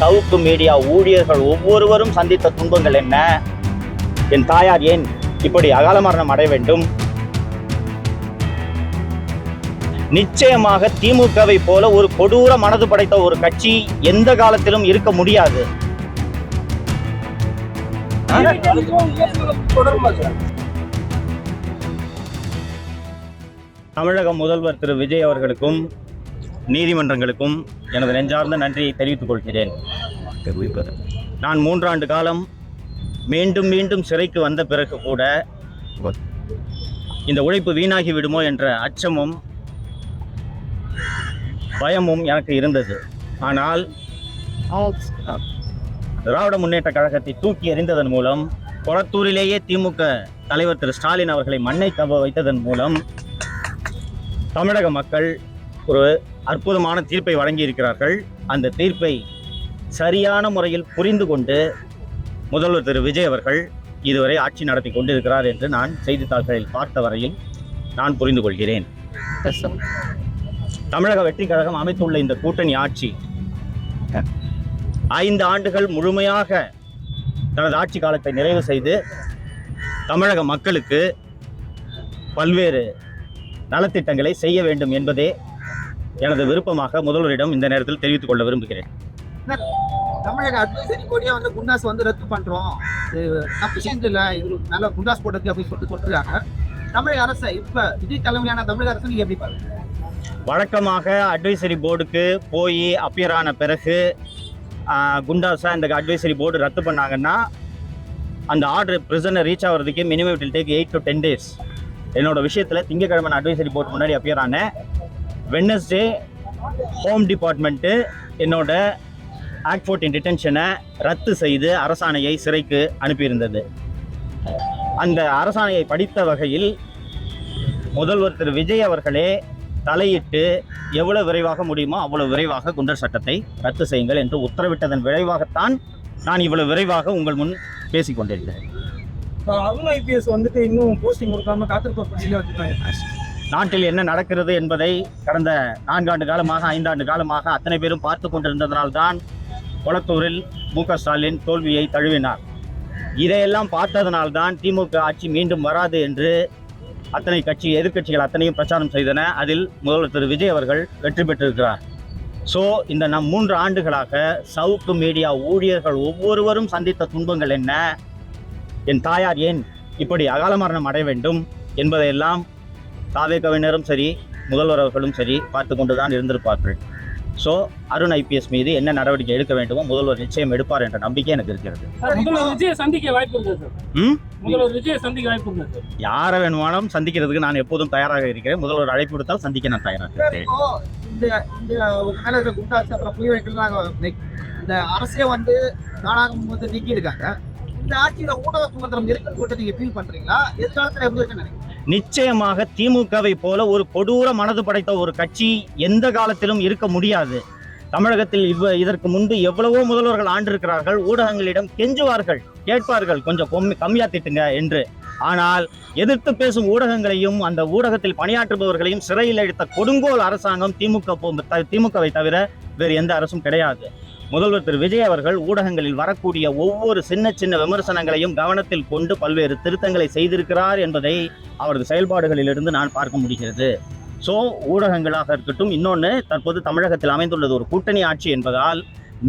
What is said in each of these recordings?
சவுக்கு media ஊழியர்கள் ஒவ்வொருவரும் சந்தித்த துன்பங்கள் என்ன? என் தாயார் ஏன் இப்படி அகால மரணம் அடைய வேண்டும்? நிச்சயமாக திமுகவை போல ஒரு கொடூர மனது படைத்த ஒரு கட்சி எந்த காலத்திலும் இருக்க முடியாது. தமிழக முதல்வர் திரு விஜய் அவர்களுக்கும் நீதிமன்றங்களுக்கும் எனது நெஞ்சார்ந்த நன்றியை தெரிவித்துக் கொள்கிறேன். நான் 3 ஆண்டு காலம் மீண்டும் மீண்டும் சிறைக்கு வந்த பிறகு கூட இந்த உழைப்பு வீணாகி விடுமோ என்ற அச்சமும் பயமும் எனக்கு இருந்தது. ஆனால் திராவிட முன்னேற்ற கழகத்தை தூக்கி எறிந்ததன் மூலம், கொளத்தூரிலேயே திமுக தலைவர் திரு ஸ்டாலின் அவர்களை மண்ணை கவ வைத்ததன் மூலம் தமிழக மக்கள் ஒரு அற்புதமான தீர்ப்பை வழங்கியிருக்கிறார்கள். அந்த தீர்ப்பை சரியான முறையில் புரிந்து கொண்டு முதல்வர் திரு விஜய் அவர்கள் இதுவரை ஆட்சி நடத்தி கொண்டிருக்கிறார் என்று நான் செய்தித்தாள்களில் பார்த்த வரையில் நான் புரிந்து கொள்கிறேன். தமிழக வெற்றி கழகம் அமைத்துள்ள இந்த கூட்டணி ஆட்சி 5 ஆண்டுகள் முழுமையாக தனது ஆட்சி காலத்தை நிறைவு செய்து தமிழக மக்களுக்கு பல்வேறு நலத்திட்டங்களை செய்ய வேண்டும் என்பதே எனது விருப்பமாக முதல்வரிடம் இந்த நேரத்தில் தெரிவித்துக் கொள்ள விரும்புகிறேன். தமிழக அட்வைசரி கோடியா குண்டாஸ் ரத்து பண்றோம், தப்பு செஞ்சல, இது நல்ல குண்டாஸ் போட்டது அப்படின்னு சொல்லிட்டு சொல்றாங்க. தமிழக அரசு இப்ப விஜய் தலைமையான தமிழக அரசு நீங்க எப்படி பாருங்க? வழக்கமாக அட்வைசரி போர்டுக்கு போய் அப்பியர் ஆன பிறகு குண்டாஸா இந்த அட்வைசரி போர்டு ரத்து பண்ணாங்கன்னா அந்த ஆர்டர் பிரிசனை ரீச் ஆகிறதுக்கு minimum it will take 8 to 10 days. என்னோட விஷயத்தில் திங்கக்கிழமை அட்வைசரி போர்டு முன்னாடி அப்பியர் ஆனேன். வெட்னஸ்டே ஹோம் டிபார்ட்மெண்ட்டு என்னோட ஆக்ட் 14 டிடென்ஷனை ரத்து செய்து அரசாணையை சிறைக்கு அனுப்பியிருந்தது. அந்த அரசாணையை படித்த வகையில் முதல்வர் திரு விஜய் அவர்களே தலையிட்டு எவ்வளவு விரைவாக முடியுமோ அவ்வளவு விரைவாக குண்டர் சட்டத்தை ரத்து செய்யுங்கள் என்று உத்தரவிட்டதன் விளைவாகத்தான் நான் இவ்வளவு விரைவாக உங்கள் முன் பேசிக் கொண்டிருக்கிறேன். அருண் ஐபிஎஸ் இன்னும் போஸ்டிங் கொடுக்காம காத்திருப்பாங்க. நாட்டில் என்ன நடக்கிறது என்பதை கடந்த 4 ஆண்டு காலமாக 5 ஆண்டு காலமாக அத்தனை பேரும் பார்த்து கொண்டிருந்ததனால்தான் கொளத்தூரில் மு.க. ஸ்டாலின் தோல்வியை தழுவினார். இதையெல்லாம் பார்த்ததனால்தான் திமுக ஆட்சி மீண்டும் வராது என்று அத்தனை எதிர்க்கட்சிகள் அத்தனையும் பிரச்சாரம் செய்தன. அதில் முதல்வர் திரு விஜய் அவர்கள் வெற்றி பெற்றிருக்கிறார். ஸோ இந்த 3 ஆண்டுகளாக சவுக்கு மீடியா ஊழியர்கள் ஒவ்வொருவரும் சந்தித்த துன்பங்கள் என்ன? என் தாயார் ஏன் இப்படி அகால மரணம் அடைய வேண்டும் என்பதையெல்லாம் தாவேகவினரும் சரி முதல்வர் அவர்களும் சரி பார்த்து கொண்டு தான் இருந்திருப்பார்கள். ஸோ அருண் ஐபிஎஸ் மீது என்ன நடவடிக்கை எடுக்க வேண்டுமோ முதல்வர் நிச்சயம் எடுப்பார் என்ற நம்பிக்கை எனக்கு இருக்கிறது. யாரை வேணுமானாலும் சந்திக்கிறதுக்கு நான் எப்போதும் தயாராக இருக்கிறேன். முதல்வர் அழைப்பு விடுத்தால் சந்திக்க நான் தயாராக இருக்கிறேன். இந்த அரசே நாடாளுமன்ற நீக்கி இருக்காங்க. இந்த ஆட்சியில ஊடக சுதந்திரம் இருக்கிறது நீங்க ஃபீல் பண்றீங்களா? எதிர்காலத்துல எப்படி நினைக்கிறீங்க? நிச்சயமாக திமுகவை போல ஒரு கொடூர மனது படைத்த ஒரு கட்சி எந்த காலத்திலும் இருக்க முடியாது. தமிழகத்தில் இதற்கு முன்பு எவ்வளவோ முதல்வர்கள் ஆண்டிருக்கிறார்கள். ஊடகங்களிடம் கெஞ்சுவார்கள், கேட்பார்கள், கொஞ்சம் கம்மியா திட்டுங்க என்று. ஆனால் எதிர்த்து பேசும் ஊடகங்களையும் அந்த ஊடகத்தில் பணியாற்றுபவர்களையும் சிறையில் அடைத்த கொடுங்கோல் அரசாங்கம் திமுகவை தவிர வேறு எந்த அரசும் கிடையாது. முதல்வர் திரு விஜய் அவர்கள் ஊடகங்களில் வரக்கூடிய ஒவ்வொரு சின்ன விமர்சனங்களையும் கவனத்தில் கொண்டு பல்வேறு திருத்தங்களை செய்திருக்கிறார் என்பதை அவரது செயல்பாடுகளிலிருந்து நான் பார்க்க முடிகிறது. ஸோ ஊடகங்களாக இருக்கட்டும், இன்னொன்று தற்போது தமிழகத்தில் அமைந்துள்ளது ஒரு கூட்டணி ஆட்சி என்பதால்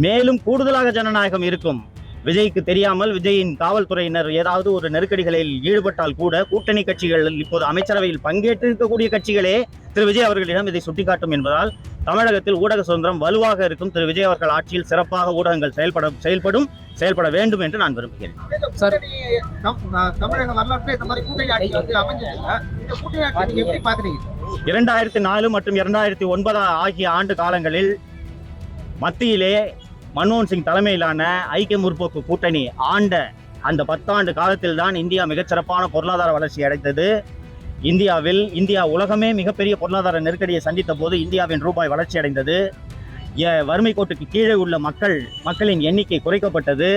மேலும் கூடுதலாக ஜனநாயகம் இருக்கும். விஜய்க்கு தெரியாமல் விஜயின் காவல்துறையினர் ஏதாவது ஒரு நெருக்கடிகளில் ஈடுபட்டால் கூட கூட்டணி கட்சிகள் இப்போது அமைச்சரவையில் பங்கேற்றிருக்கக்கூடிய கட்சிகளே திரு விஜய் அவர்களிடம் இதை சுட்டிக்காட்டும் என்பதால் தமிழகத்தில் ஊடக சுதந்திரம் வலுவாக இருக்கும். திரு விஜய் அவர்கள் ஆட்சியில் சிறப்பாக ஊடகங்கள் செயல்பட வேண்டும் என்று நான் விரும்புகிறேன். 2004 மற்றும் 2009 ஆகிய ஆண்டு காலங்களில் மத்தியிலே மன்மோகன் சிங் தலைமையிலான ஐக்கிய முற்போக்கு கூட்டணி ஆண்ட அந்த 10 ஆண்டு காலத்தில் தான் இந்தியா மிகச்சிறப்பான பொருளாதார வளர்ச்சி அடைந்தது. இந்தியா உலகமே மிகப்பெரிய பொருளாதார நெருக்கடியை சந்தித்த போது இந்தியாவின் ரூபாய் வளர்ச்சி அடைந்தது. வறுமை கோட்டுக்கு கீழே உள்ள மக்களின் எண்ணிக்கை குறைக்கப்பட்டது.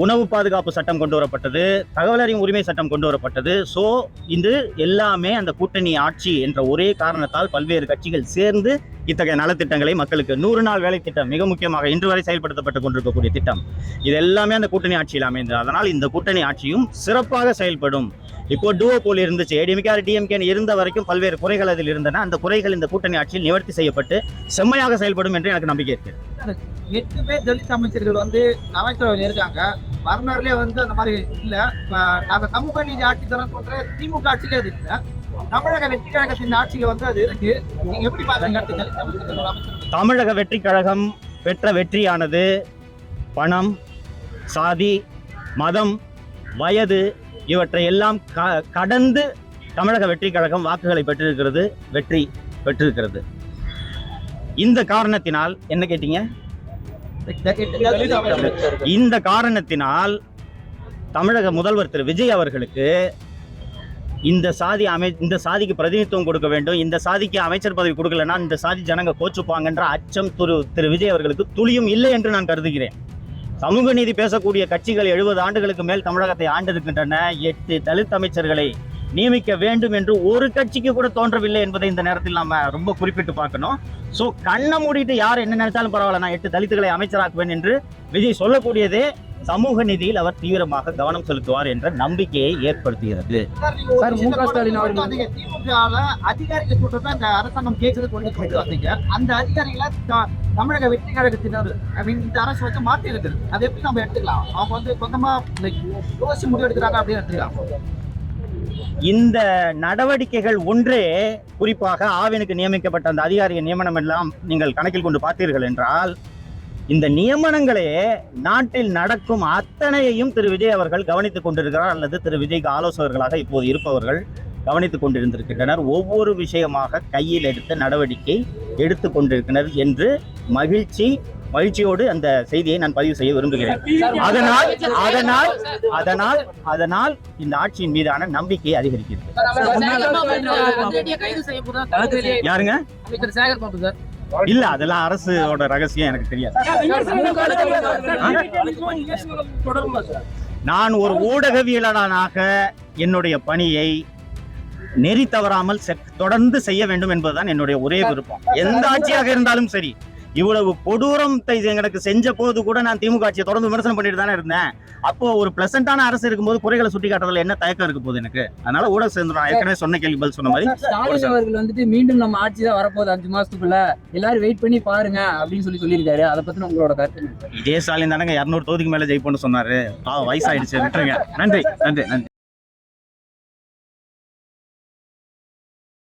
உணவு பாதுகாப்பு சட்டம் கொண்டு வரப்பட்டது, தகவல் அறியும் உரிமை சட்டம் கொண்டு வரப்பட்டது. ஸோ இது எல்லாமே அந்த கூட்டணி ஆட்சி என்ற ஒரே காரணத்தால் பல்வேறு கட்சிகள் சேர்ந்து இத்தகைய நலத்திட்டங்களை மக்களுக்கு 100 நாள் வேலை திட்டம் மிக முக்கியமாக இன்று வரை செயல்படுத்தப்பட்டு கொண்டிருக்கக்கூடிய திட்டம், இது எல்லாமே அந்த கூட்டணி ஆட்சியில் அமைந்தது. அதனால் இந்த கூட்டணி ஆட்சியும் சிறப்பாக செயல்படும். இப்போ டூவோபோல் இருந்துச்சு, ஏடிஎம்கே டிஎம்கே இருந்த வரைக்கும் பல்வேறு குறைகள் அதில் இருந்தன. அந்த குறைகள் இந்த கூட்டணி ஆட்சியில் நிவர்த்தி செய்யப்பட்டு செம்மையாக செயல்படும் என்று எனக்கு நம்பிக்கை இருக்கு. 8 பேர் தலித் அமைச்சர்கள் வந்து அமைச்சரவையில் இருக்காங்க. வரலாறுலேயே வந்து அந்த மாதிரி இல்லை. நாங்க சமூக நீதி ஆட்சி தரம் சொல்ற திமுக ஆட்சியிலே அது இல்லை. தமிழக வெற்றி கழகத்தின் ஆட்சியில வந்து அது இருக்கு. நீங்க எப்படி பாத்தீங்க? தலித் அமைச்சர்கள் அமைச்சர்கள் தமிழக வெற்றி கழகம் பெற்ற வெற்றியானது பணம், சாதி, மதம், வயது இவற்றை எல்லாம் கடந்து தமிழக வெற்றி கழகம் வாக்குகளை பெற்றிருக்கிறது, வெற்றி பெற்றிருக்கிறது. இந்த காரணத்தினால் என்ன கேட்டீங்க? இந்த காரணத்தினால் தமிழக முதல்வர் திரு விஜய் அவர்களுக்கு இந்த சாதிக்கு பிரதிநிதித்துவம் கொடுக்க வேண்டும், இந்த சாதிக்கு அமைச்சர் பதவி கொடுக்கலன்னா இந்த சாதி ஜனங்க கோச்சுப்பாங்கன்ற அச்சம் திரு விஜய் அவர்களுக்கு துளியும் இல்லை என்று நான் கருதுகிறேன். சமூக நீதி பேசக்கூடிய கட்சிகள் 70 ஆண்டுகளுக்கு மேல் தமிழகத்தை ஆண்டிருக்கின்றன. 8 தலித் அமைச்சர்களை நியமிக்க வேண்டும் என்று ஒரு கட்சிக்கு கூட தோன்றவில்லை என்பதை இந்த நேரத்தில் நாம ரொம்ப குறிப்பிட்டு பார்க்கணும். ஸோ கண்ணை மூடிட்டு யார் என்ன நினைச்சாலும் பரவாயில்ல, நான் 8 தலித்துகளை அமைச்சராக்குவேன் என்று விஜய் சொல்லக்கூடியதே சமூக நீதியில் அவர் தீவிரமாக கவனம் செலுத்துவார் என்ற நம்பிக்கையை ஏற்படுத்துகிறது. சார், மு.க. ஸ்டாலின் அவர்கள் திமுக அதிகாரிகள் சொல்றதை அந்த அரசாங்கம் கேட்கறது கொண்டு வந்தீங்க. அந்த அதிகாரிகளை தமிழக வெற்றி கழகத்தினர் இந்த அரசு வச்சு மாற்றி இருக்குது. அதை எப்படி நம்ம எடுத்துக்கலாம்? அவங்க வந்து சொந்தமா யோசிச்சு முடிவு எடுக்கிறாங்க அப்படின்னு எடுத்துக்கலாம். இந்த நடவடிக்கைகள் ஒன்றே, குறிப்பாக ஆவினுக்கு நியமிக்கப்பட்ட அந்த அதிகாரிய நியமனம் எல்லாம் நீங்கள் கணக்கில் கொண்டு பார்த்தீர்கள் என்றால், இந்த நியமனங்களே நாட்டில் நடக்கும் அத்தனையையும் திரு விஜய் அவர்கள் கவனித்துக் கொண்டிருக்கிறார், அல்லது திரு விஜய்க்கு ஆலோசகர்களாக இப்போது இருப்பவர்கள் கவனித்துக் கொண்டிருந்திருக்கின்றனர். ஒவ்வொரு விஷயமாக கையில் எடுத்த நடவடிக்கை எடுத்துக் கொண்டிருக்கின்றனர் என்று மகிழ்ச்சியோடு அந்த செய்தியை நான் பதிவு செய்ய விரும்புகிறேன். அதனால் இந்த ஆட்சியின் மீதான நம்பிக்கை அதிகரிக்கிறது. யாருங்க? இல்ல, அதெல்லாம் அரசோட ரகசியம், எனக்கு தெரியாது. நான் ஒரு ஊடகவியலாளனாக என்னுடைய பணியை நெறி தவறாமல் தொடர்ந்து செய்ய வேண்டும் என்பதுதான் என்னுடைய ஒரே விருப்பம். எந்த ஆட்சியாக இருந்தாலும் சரி. இவ்வளவு கொடூரத்தை எனக்கு செஞ்ச போது கூட நான் திமுக ஆட்சியை தொடர்ந்து விமர்சனம் பண்ணிட்டு தானே இருந்தேன். அப்போ ஒரு பிளசண்டான அரசு இருக்கும்போது குறைகளை சுட்டி காட்டுறதுல என்ன தயக்கம் இருக்க போகுது எனக்கு? அதனால ஊடக சேர்ந்து நான் ஏற்கனவே சொன்ன கேள்வி பதில் சொன்ன மாதிரி ஸ்டாலின் அவர்கள் வந்துட்டு மீண்டும் நம்ம ஆட்சி தான் வரப்போகுது 5 மாசத்துக்குள்ள, எல்லாரும் வெயிட் பண்ணி பாருங்க அப்படின்னு சொல்லியிருக்காரு. அதை பத்தி உங்களோட கருத்து? இதே ஸ்டாலின் தானங்க 200 தொகுதிக்கு மேல ஜெயிப்போம்னு சொன்னாரு. வயசாயிடுச்சு, விட்டுருங்க. நன்றி.